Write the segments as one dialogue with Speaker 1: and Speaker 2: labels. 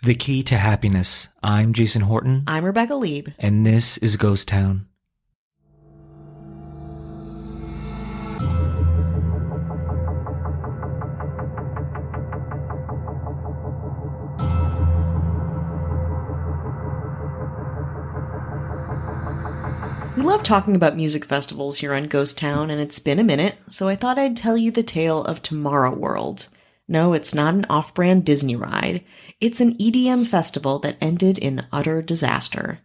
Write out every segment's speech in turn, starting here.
Speaker 1: The Key to Happiness. I'm Jason Horton.
Speaker 2: I'm Rebecca Lieb.
Speaker 1: And this is Ghost Town.
Speaker 2: We love talking about music festivals here on Ghost Town, and it's been a minute, so I thought I'd tell you the tale of TomorrowWorld. No, it's not an off-brand Disney ride. It's an EDM festival that ended in utter disaster.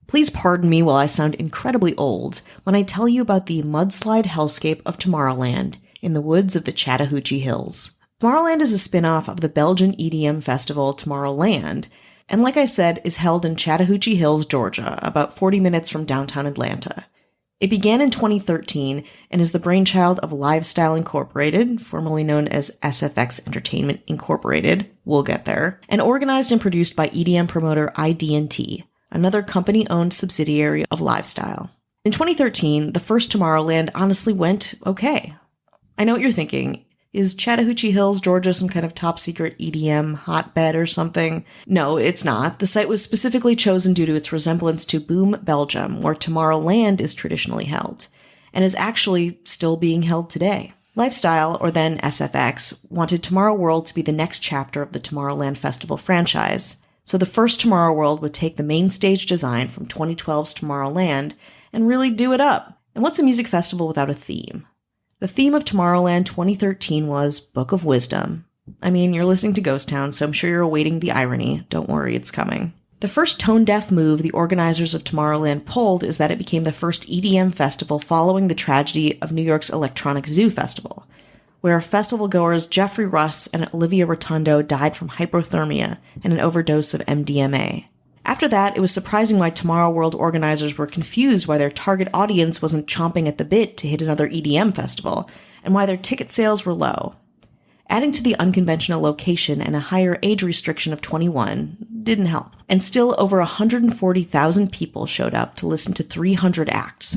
Speaker 2: Please pardon me while I sound incredibly old when I tell you about the mudslide hellscape of Tomorrowland in the woods of the Chattahoochee Hills. Tomorrowland is a spin-off of the Belgian EDM festival Tomorrowland, and like I said, is held in Chattahoochee Hills, Georgia, about 40 minutes from downtown Atlanta. It began in 2013 and is the brainchild of Lifestyle Incorporated, formerly known as SFX Entertainment Incorporated, we'll get there, and organized and produced by EDM promoter ID&T, another company-owned subsidiary of Lifestyle. In 2013, the first Tomorrowland honestly went okay. I know what you're thinking. Is Chattahoochee Hills, Georgia, some kind of top-secret EDM hotbed or something? No, it's not. The site was specifically chosen due to its resemblance to Boom, Belgium, where Tomorrowland is traditionally held, and is actually still being held today. Lifestyle, or then SFX, wanted TomorrowWorld to be the next chapter of the Tomorrowland Festival franchise, so the first TomorrowWorld would take the main stage design from 2012's Tomorrowland and really do it up. And what's a music festival without a theme? The theme of Tomorrowland 2013 was Book of Wisdom. I mean, you're listening to Ghost Town, so I'm sure you're awaiting the irony. Don't worry, it's coming. The first tone-deaf move the organizers of Tomorrowland pulled is that it became the first EDM festival following the tragedy of New York's Electronic Zoo Festival, where festival-goers Jeffrey Russ and Olivia Rotundo died from hypothermia and an overdose of MDMA. After that, it was surprising why TomorrowWorld organizers were confused why their target audience wasn't chomping at the bit to hit another EDM festival, and why their ticket sales were low. Adding to the unconventional location and a higher age restriction of 21 didn't help. And still over 140,000 people showed up to listen to 300 acts,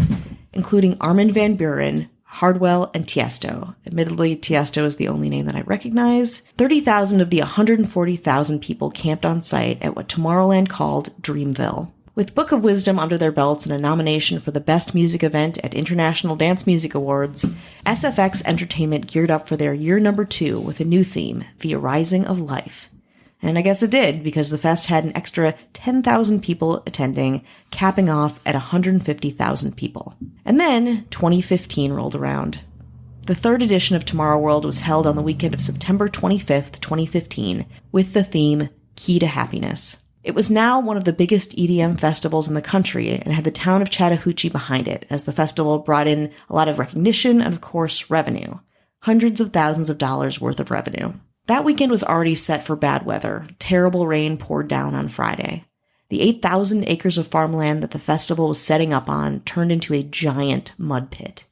Speaker 2: including Armin van Buuren, Hardwell, and Tiesto. Admittedly, Tiesto is the only name that I recognize. 30,000 of the 140,000 people camped on site at what Tomorrowland called Dreamville. With Book of Wisdom under their belts and a nomination for the Best Music Event at International Dance Music Awards, SFX Entertainment geared up for their year number 2 with a new theme, The Arising of Life. And I guess it did, because the fest had an extra 10,000 people attending, capping off at 150,000 people. And then 2015 rolled around. The third edition of TomorrowWorld was held on the weekend of September 25th, 2015, with the theme Key to Happiness. It was now one of the biggest EDM festivals in the country and had the town of Chattahoochee behind it, as the festival brought in a lot of recognition and, of course, revenue. Hundreds of thousands of dollars worth of revenue. That weekend was already set for bad weather. Terrible rain poured down on Friday. The 8,000 acres of farmland that the festival was setting up on turned into a giant mud pit.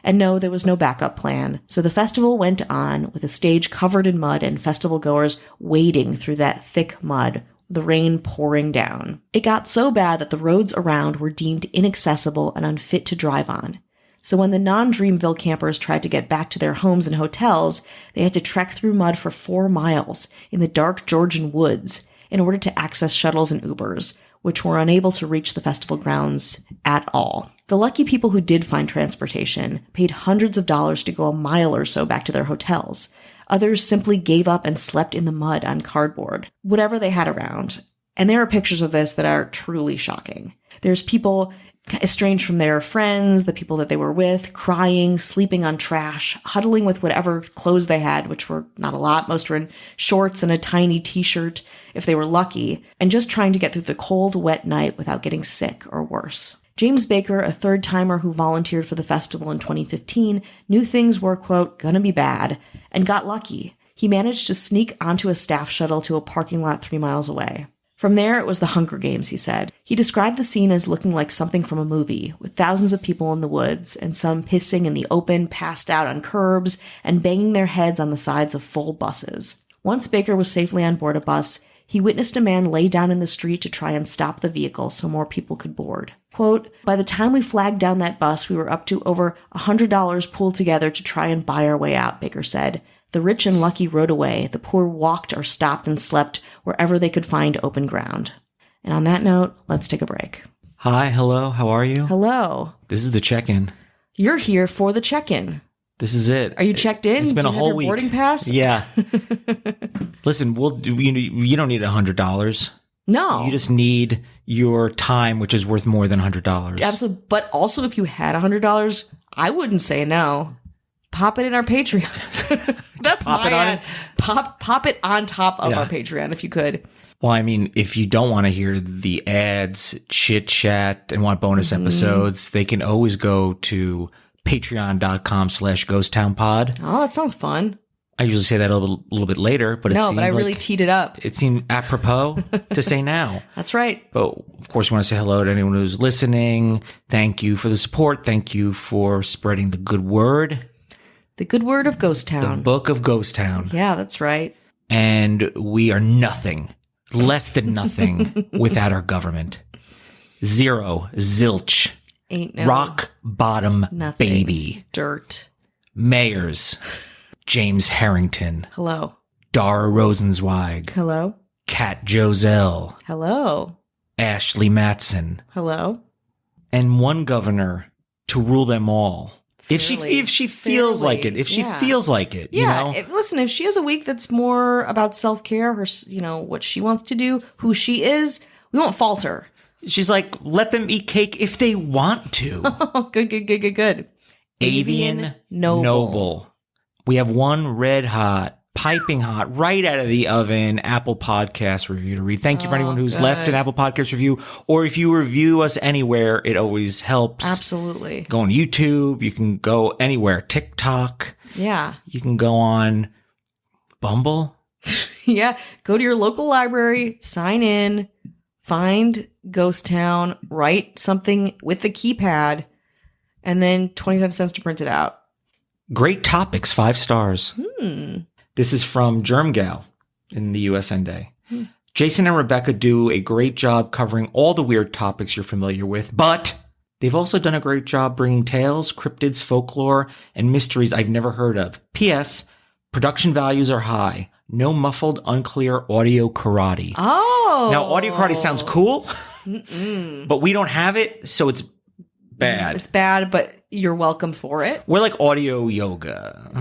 Speaker 2: And no, there was no backup plan, so the festival went on with a stage covered in mud and festival goers wading through that thick mud, the rain pouring down. It got so bad that the roads around were deemed inaccessible and unfit to drive on. So when the non-Dreamville campers tried to get back to their homes and hotels, they had to trek through mud for 4 miles in the dark Georgian woods in order to access shuttles and Ubers, which were unable to reach the festival grounds at all. The lucky people who did find transportation paid hundreds of dollars to go a mile or so back to their hotels. Others simply gave up and slept in the mud on cardboard, whatever they had around. And there are pictures of this that are truly shocking. There's people estranged from their friends, the people that they were with, crying, sleeping on trash, huddling with whatever clothes they had, which were not a lot. Most were in shorts and a tiny t-shirt, if they were lucky, and just trying to get through the cold, wet night without getting sick or worse. James Baker, a third-timer who volunteered for the festival in 2015, knew things were, quote, gonna be bad, and got lucky. He managed to sneak onto a staff shuttle to a parking lot 3 miles away. From there, it was the Hunger Games, he said. He described the scene as looking like something from a movie, with thousands of people in the woods, and some pissing in the open, passed out on curbs, and banging their heads on the sides of full buses. Once Baker was safely on board a bus, he witnessed a man lay down in the street to try and stop the vehicle so more people could board. Quote, by the time we flagged down that bus, we were up to over $100 pooled together to try and buy our way out, Baker said. The rich and lucky rode away. The poor walked or stopped and slept wherever they could find open ground. And on that note, let's take a break.
Speaker 1: Hi, hello, how are you?
Speaker 2: Hello.
Speaker 1: This is the check-in.
Speaker 2: You're here for the check-in.
Speaker 1: This is it.
Speaker 2: Are you checked in?
Speaker 1: It's been
Speaker 2: Do
Speaker 1: a
Speaker 2: you have
Speaker 1: whole
Speaker 2: your
Speaker 1: week.
Speaker 2: Boarding pass?
Speaker 1: Yeah. Listen, you don't need $100.
Speaker 2: No.
Speaker 1: You just need your time, which is worth more than $100.
Speaker 2: Absolutely. But also, if you had $100, I wouldn't say no. Pop it in our Patreon. That's
Speaker 1: Pop it on it?
Speaker 2: Pop it on top of our Patreon if you could.
Speaker 1: Well, I mean, if you don't want to hear the ads, chit chat, and want bonus episodes, they can always go to patreon.com/ghosttownpod.
Speaker 2: Oh, that sounds fun.
Speaker 1: I usually say that a little bit later, but
Speaker 2: but I really teed it up.
Speaker 1: It seemed apropos to say now.
Speaker 2: That's right.
Speaker 1: But of course, we want to say hello to anyone who's listening. Thank you for the support. Thank you for spreading the good word.
Speaker 2: The good word of Ghost Town.
Speaker 1: The book of Ghost Town.
Speaker 2: Yeah, that's right.
Speaker 1: And we are nothing, less than nothing without our government. Zero, zilch,
Speaker 2: Ain't no
Speaker 1: rock bottom
Speaker 2: nothing.
Speaker 1: baby.
Speaker 2: Dirt.
Speaker 1: Mayors, James Harrington,
Speaker 2: Hello.
Speaker 1: Dara Rosenzweig,
Speaker 2: Hello.
Speaker 1: Kat Joselle,
Speaker 2: Hello.
Speaker 1: Ashley Matson,
Speaker 2: Hello.
Speaker 1: and one governor to rule them all. If she feels
Speaker 2: Fairly.
Speaker 1: like it, if she
Speaker 2: Yeah.
Speaker 1: feels like it,
Speaker 2: Yeah.
Speaker 1: you know?
Speaker 2: Listen, if she has a week that's more about self-care, her, what she wants to do, who she is, we won't falter.
Speaker 1: She's like, let them eat cake if they want to.
Speaker 2: Oh, good.
Speaker 1: Avian Noble. We have one red hot, piping hot, right out of the oven Apple Podcast review to read. Thank you for anyone who's left an Apple Podcast review. Or if you review us anywhere, it always helps.
Speaker 2: Absolutely.
Speaker 1: Go on YouTube. You can go anywhere. TikTok.
Speaker 2: Yeah.
Speaker 1: You can go on Bumble.
Speaker 2: Yeah. Go to your local library, sign in, find Ghost Town, write something with the keypad, and then 25 cents to print it out.
Speaker 1: Great topics, 5 stars. This is from Germgal in the USA Day. Jason and Rebecca do a great job covering all the weird topics you're familiar with, but they've also done a great job bringing tales, cryptids, folklore, and mysteries I've never heard of. P.S. Production values are high. No muffled, unclear audio karate.
Speaker 2: Oh.
Speaker 1: Now, audio karate sounds cool, but we don't have it, so it's bad.
Speaker 2: It's bad, but you're welcome for it.
Speaker 1: We're like audio yoga.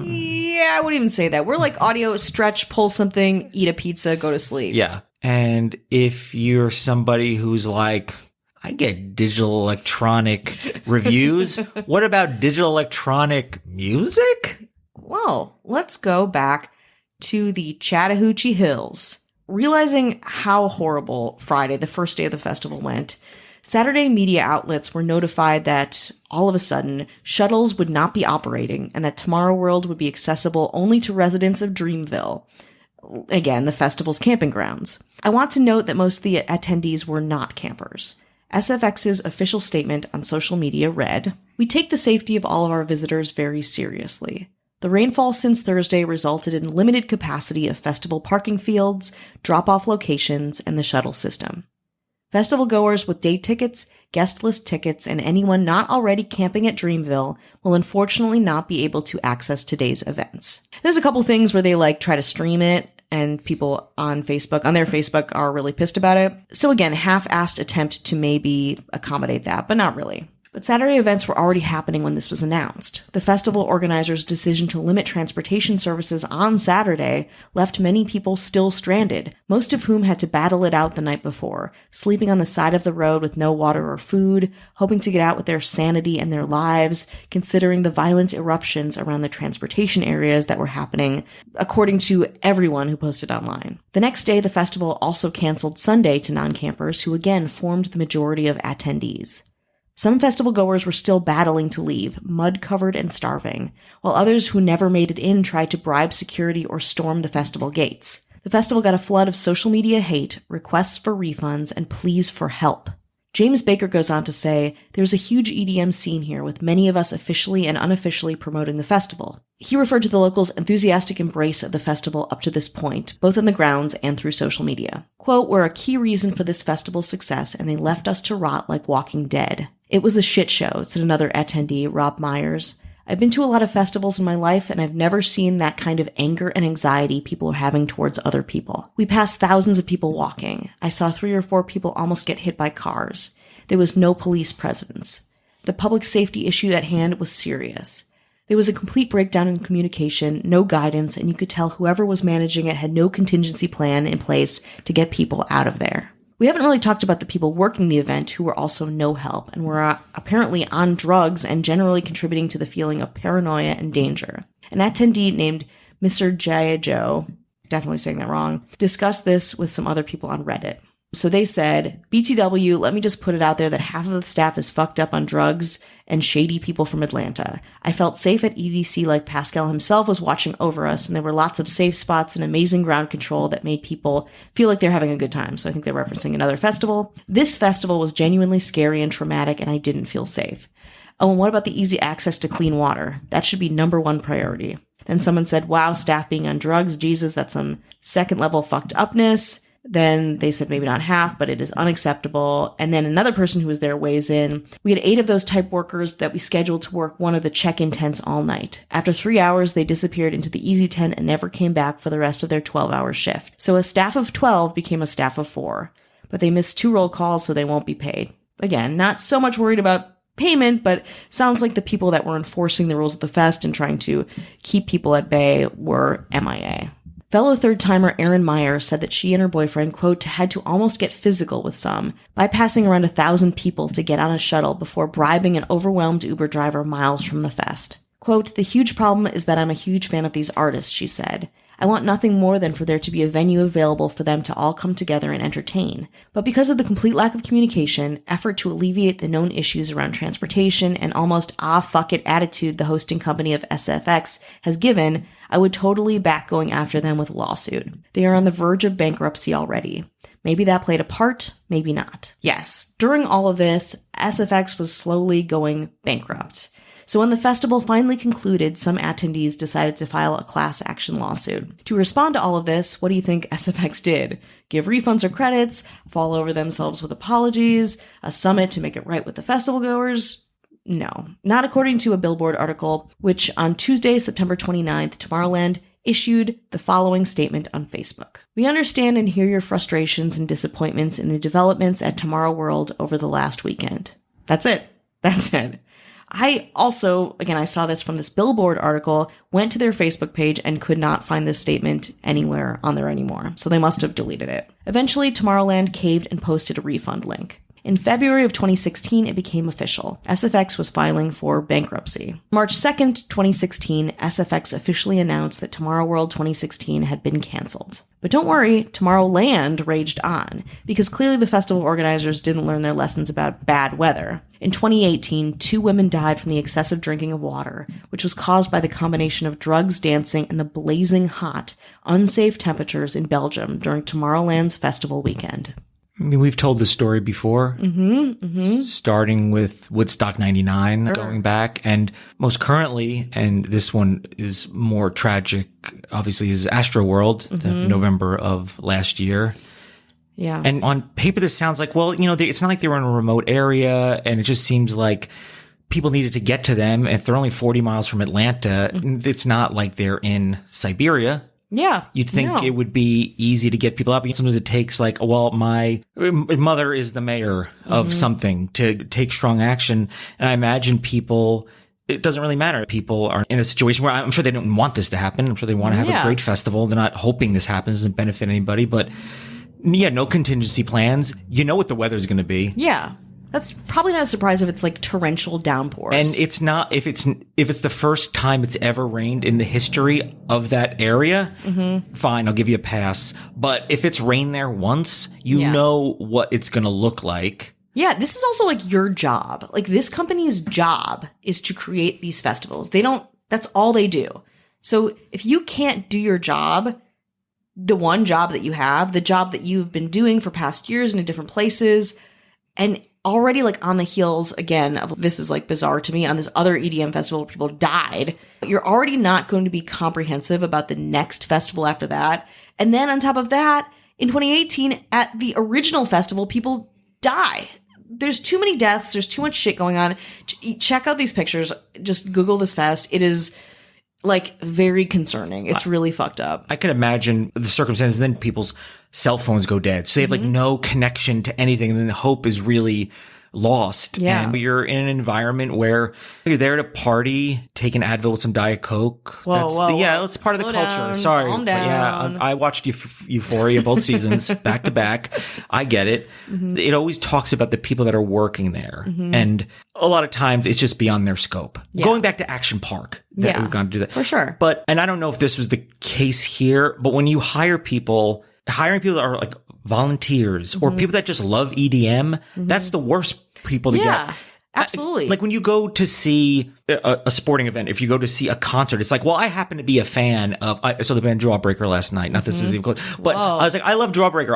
Speaker 2: Yeah, I wouldn't even say that. We're like audio stretch, pull something, eat a pizza, go to sleep.
Speaker 1: Yeah. And if you're somebody who's like, I get digital electronic reviews, what about digital electronic music?
Speaker 2: Well, let's go back to the Chattahoochee Hills. Realizing how horrible Friday, the first day of the festival, went, Saturday media outlets were notified that, all of a sudden, shuttles would not be operating and that TomorrowWorld would be accessible only to residents of Dreamville. Again, the festival's camping grounds. I want to note that most of the attendees were not campers. SFX's official statement on social media read, "We take the safety of all of our visitors very seriously. The rainfall since Thursday resulted in limited capacity of festival parking fields, drop-off locations, and the shuttle system. Festival goers with day tickets, guest list tickets, and anyone not already camping at Dreamville will unfortunately not be able to access today's events." There's a couple things where they try to stream it, and people on their Facebook are really pissed about it. So again, half-assed attempt to maybe accommodate that, but not really. But Saturday events were already happening when this was announced. The festival organizers' decision to limit transportation services on Saturday left many people still stranded, most of whom had to battle it out the night before, sleeping on the side of the road with no water or food, hoping to get out with their sanity and their lives, considering the violent eruptions around the transportation areas that were happening, according to everyone who posted online. The next day, the festival also canceled Sunday to non-campers, who again formed the majority of attendees. Some festival goers were still battling to leave, mud-covered and starving, while others who never made it in tried to bribe security or storm the festival gates. The festival got a flood of social media hate, requests for refunds, and pleas for help. James Baker goes on to say, "There's a huge EDM scene here, with many of us officially and unofficially promoting the festival." He referred to the locals' enthusiastic embrace of the festival up to this point, both on the grounds and through social media. Quote, "We're a key reason for this festival's success, and they left us to rot like Walking Dead. It was a shit show," said another attendee, Rob Myers. I've been to a lot of festivals in my life, and I've never seen that kind of anger and anxiety people are having towards other people. We passed thousands of people walking. I saw 3 or 4 people almost get hit by cars. There was no police presence. The public safety issue at hand was serious. There was a complete breakdown in communication, no guidance, and you could tell whoever was managing it had no contingency plan in place to get people out of there. We haven't really talked about the people working the event who were also no help and were apparently on drugs and generally contributing to the feeling of paranoia and danger. An attendee named Mr. Jayajo, definitely saying that wrong, discussed this with some other people on Reddit. So they said, BTW, let me just put it out there that half of the staff is fucked up on drugs and shady people from Atlanta. I felt safe at EDC like Pascal himself was watching over us, and there were lots of safe spots and amazing ground control that made people feel like they're having a good time. So I think they're referencing another festival. This festival was genuinely scary and traumatic, and I didn't feel safe. Oh, and what about the easy access to clean water? That should be number one priority. Then someone said, wow, staff being on drugs, Jesus, that's some second level fucked upness. Then they said maybe not half, but it is unacceptable. And then another person who was there weighs in. We had 8 of those type workers that we scheduled to work one of the check-in tents all night. After 3 hours, they disappeared into the easy tent and never came back for the rest of their 12-hour shift. So a staff of 12 became a staff of 4. But they missed 2 roll calls, so they won't be paid. Again, not so much worried about payment, but sounds like the people that were enforcing the rules of the fest and trying to keep people at bay were MIA. Fellow third-timer Erin Meyer said that she and her boyfriend, quote, had to almost get physical with some, bypassing around 1,000 people to get on a shuttle before bribing an overwhelmed Uber driver miles from the fest. Quote, the huge problem is that I'm a huge fan of these artists, she said. I want nothing more than for there to be a venue available for them to all come together and entertain. But because of the complete lack of communication, effort to alleviate the known issues around transportation, and almost fuck it attitude the hosting company of SFX has given, I would totally back going after them with a lawsuit. They are on the verge of bankruptcy already. Maybe that played a part, maybe not. Yes, during all of this, SFX was slowly going bankrupt. So when the festival finally concluded, some attendees decided to file a class action lawsuit. To respond to all of this, what do you think SFX did? Give refunds or credits? Fall over themselves with apologies? A summit to make it right with the festival goers? No, not according to a Billboard article, which on Tuesday, September 29th, Tomorrowland issued the following statement on Facebook. We understand and hear your frustrations and disappointments in the developments at TomorrowWorld over the last weekend. That's it. That's it. I also, again, I saw this from this Billboard article, went to their Facebook page and could not find this statement anywhere on there anymore. So they must have deleted it. Eventually, Tomorrowland caved and posted a refund link. In February of 2016, it became official. SFX was filing for bankruptcy. March 2nd, 2016, SFX officially announced that TomorrowWorld 2016 had been canceled. But don't worry, Tomorrowland raged on, because clearly the festival organizers didn't learn their lessons about bad weather. In 2018, 2 women died from the excessive drinking of water, which was caused by the combination of drugs, dancing, and the blazing hot, unsafe temperatures in Belgium during Tomorrowland's festival weekend.
Speaker 1: I mean, we've told this story before, starting with Woodstock 99, going back, and most currently, and this one is more tragic, obviously, is Astroworld, November of last year.
Speaker 2: Yeah.
Speaker 1: And on paper, this sounds like, well, it's not like they were in a remote area, and it just seems like people needed to get to them. If they're only 40 miles from Atlanta, it's not like they're in Siberia.
Speaker 2: Yeah.
Speaker 1: You'd think it would be easy to get people up. Sometimes it takes like, well, my mother is the mayor of something to take strong action. And I imagine people, it doesn't really matter. People are in a situation where I'm sure they don't want this to happen. I'm sure they want to have a great festival. They're not hoping this happens. It doesn't benefit anybody, but yeah, no contingency plans. You know what the weather's going to be.
Speaker 2: Yeah. That's probably not a surprise if it's like torrential downpours.
Speaker 1: And it's not, if it's the first time it's ever rained in the history of that area, fine, I'll give you a pass. But if it's rained there once, you know what it's going to look like.
Speaker 2: Yeah, this is also like your job. Like this company's job is to create these festivals. That's all they do. So if you can't do your job, the one job that you have, the job that you've been doing for past years and in different places, and already like on the heels again of this is like bizarre to me on this other EDM festival where people died. You're already not going to be comprehensive about the next festival after that. And then on top of that, in 2018 at the original festival, people die. there's too many deaths. There's too much shit going on. Check out these pictures. Just Google this fest. It is like very concerning. It's really fucked up.
Speaker 1: I could imagine the circumstances. Then people's cell phones go dead. So they have like no connection to anything. And then hope is really lost.
Speaker 2: Yeah.
Speaker 1: And you're in an environment where you're there to party, take an Advil with some Diet Coke. It's part of the culture.
Speaker 2: Down,
Speaker 1: Sorry.
Speaker 2: calm
Speaker 1: But
Speaker 2: down.
Speaker 1: I watched Euphoria both seasons back to back. I get it. It always talks about the people that are working there. And a lot of times it's just beyond their scope.
Speaker 2: Yeah.
Speaker 1: Going back to Action Park that we've gone to do that.
Speaker 2: For sure.
Speaker 1: But, and I don't know if this was the case here, but when you hire people, hiring people that are like volunteers or people that just love EDM, that's the worst people to get.
Speaker 2: Absolutely.
Speaker 1: Like when you go to see a sporting event, if you go to see a concert, it's like, well, I happen to be a fan of, I saw the band Jawbreaker last night. Not this is even close, but I was like, I love Jawbreaker.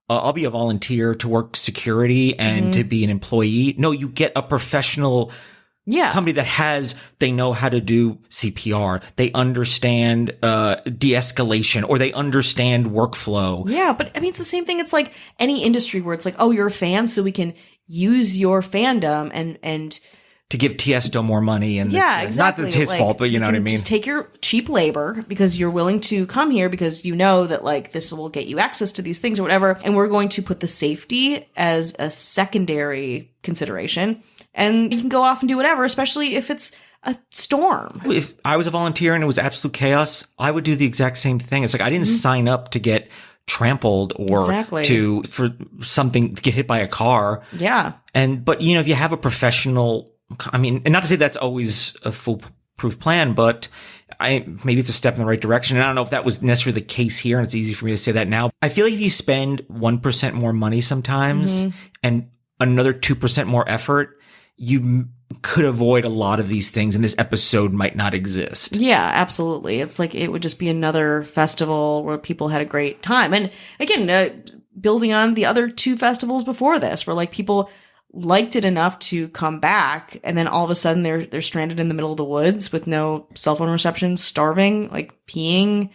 Speaker 1: I'll be a volunteer to work security and to be an employee. No, you get a professional company that they know how to do CPR. They understand de-escalation, or they understand workflow.
Speaker 2: Yeah, but I mean, it's the same thing. It's like any industry where it's like, oh, you're a fan, so we can use your fandom and
Speaker 1: to give Tiesto more money. And
Speaker 2: exactly.
Speaker 1: Not that it's his fault, but you know what I mean?
Speaker 2: Just take your cheap labor because you're willing to come here because you know that like this will get you access to these things or whatever. And we're going to put the safety as a secondary consideration. And you can go off and do whatever, especially if it's a storm.
Speaker 1: If I was a volunteer and it was absolute chaos, I would do the exact same thing. It's like I didn't sign up to get trampled or for something to get hit by a car.
Speaker 2: Yeah.
Speaker 1: But you know, if you have a professional, I mean, and not to say that's always a foolproof plan, but maybe it's a step in the right direction. And I don't know if that was necessarily the case here, and it's easy for me to say that now. I feel like if you spend 1% more money sometimes and another 2% more effort, you could avoid a lot of these things, and this episode might not exist.
Speaker 2: Yeah, absolutely. It's like it would just be another festival where people had a great time. And again, building on the other two festivals before this, where like people liked it enough to come back, and then all of a sudden they're stranded in the middle of the woods with no cell phone reception, starving, like peeing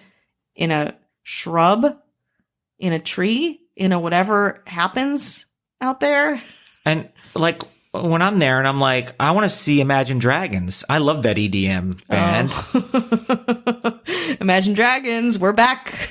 Speaker 2: in a shrub, in a tree, in a whatever happens out there.
Speaker 1: And like when I'm there and I'm like, I want to see Imagine Dragons. I love that EDM band.
Speaker 2: Oh. Imagine Dragons, we're back.